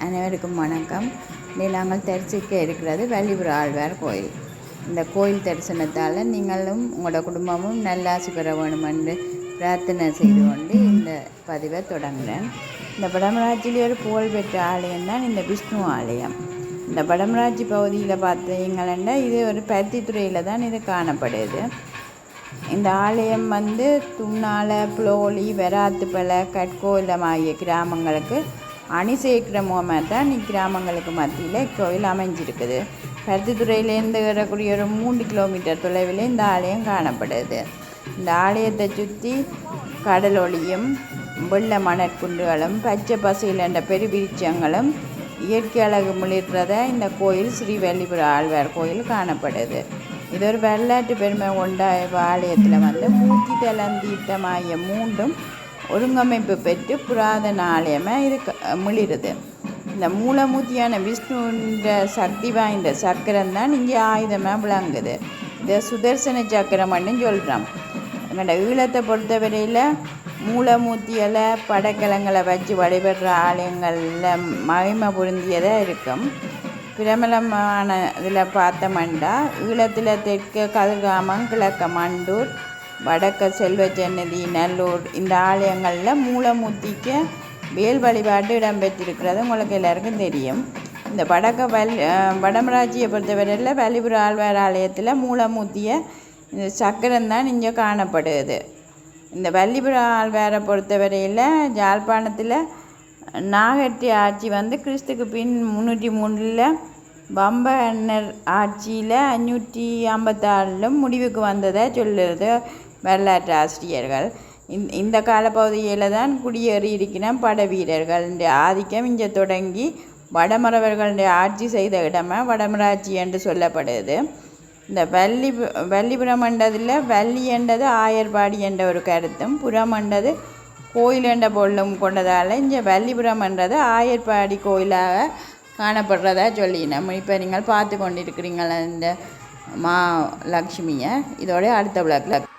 அனைவருக்கும் வணக்கம். இங்கே நாங்கள் தரிசிக்க இருக்கிறது வள்ளிபுர ஆழ்வார் கோயில். இந்த கோயில் தரிசனத்தால் நீங்களும் உங்களோட குடும்பமும் நல்லாசி பெற வேணும் என்று பிரார்த்தனை செய்து கொண்டு இந்த பதிவை தொடங்குகிறேன். இந்த வடமராட்சியிலே ஒரு புகழ்பெற்ற ஆலயம் தான் இந்த விஷ்ணு ஆலயம். இந்த வடமராட்சி பகுதியில் பார்த்தீங்கன்னா இது ஒரு பருத்தித்துறையில் தான் இது காணப்படுது. இந்த ஆலயம் துண்ணால, புலோலி, வெராத்துப்பளை, கட்கோலம் ஆகிய கிராமங்களுக்கு அணி சேர்க்கிற மூலமாக தான் கிராமங்களுக்கு மத்தியில் இக்கோயில் அமைஞ்சிருக்குது. பருத்தித்துறையிலேருந்து வரக்கூடிய ஒரு 3 கிலோமீட்டர் தொலைவில் இந்த ஆலயம் காணப்படுது. இந்த ஆலயத்தை சுற்றி கடலொளியும் வெள்ளை மணற்குன்றுகளும் பச்சை பசையில் என்ற பெருவிருச்சங்களும் இயற்கை அழகு மிளிர்றத இந்த கோயில் ஸ்ரீ வள்ளிபுர ஆழ்வார் கோயில் காணப்படுது. இது ஒரு வரலாற்று பெருமை கொண்ட ஆலயத்தில் மூர்த்தி தலந்தீர்த்தமாகிய 3ம் ஒருங்கமைப்பு பெற்று புராதன ஆலயமாக இது மிளிருது. இந்த மூலமூர்த்தியான விஷ்ணுன்ற சக்தி வாய்ந்த சக்கரம் தான் இங்கே ஆயுதமாக விளங்குது. இதை சுதர்சன சக்கரம்னு சொல்கிறோம். எங்களோட ஈழத்தை பொறுத்தவரையில் மூலமூர்த்திகளை படைக்கலங்களை வச்சு வழிபடுற ஆலயங்களில் மகிமை பொருந்தியதாக இருக்கும். பிரபலமான இதில் பார்த்தோம்னா ஈழத்தில் தெற்கு கதிர்காமம், கிழக்க மண்டூர், வடக்க செல்வச்சன்னதி, நல்லூர் இந்த ஆலயங்களில் மூலமூர்த்திக்கு வேல் வழிபாடு இடம்பெற்றிருக்கிறது உங்களுக்கு எல்லாருக்கும் தெரியும். இந்த வடமராட்சியை பொறுத்தவரையில் வள்ளிபுர ஆழ்வார் ஆலயத்தில் மூலமூர்த்தியை இந்த சக்கரம்தான் இங்கே காணப்படுது. இந்த வள்ளிபுர ஆழ்வாரை பொறுத்தவரையில் யாழ்ப்பாணத்தில் நாகட்டி ஆட்சி கிறிஸ்துக்கு பின் 303 பம்பன்னர் ஆட்சியில் 556 முடிவுக்கு வந்ததாக சொல்லுறது வரலாற்று ஆசிரியர்கள். இந்த காலப்பகுதியில் தான் குடியேறி இருக்கிற பட வீரர்களுடைய ஆதிக்கம் இங்கே தொடங்கி வடமறவர்களுடைய ஆட்சி செய்த இடமாக வடமராட்சி என்று சொல்லப்படுது. இந்த வள்ளிபுரம் என்றதில் வள்ளி என்றது ஆயர்பாடி என்ற ஒரு கருத்தும், புறம் என்றது கோயில் என்ற பொருளும் கொண்டதால் இங்கே வள்ளிபுரம் என்றது ஆயர்பாடி கோயிலாக காணப்படுறதா சொல்லி நம்ம இப்போ நீங்கள் பார்த்து கொண்டிருக்கிறீங்களா இந்த லக்ஷ்மியை. இதோட அடுத்த விளக்கில்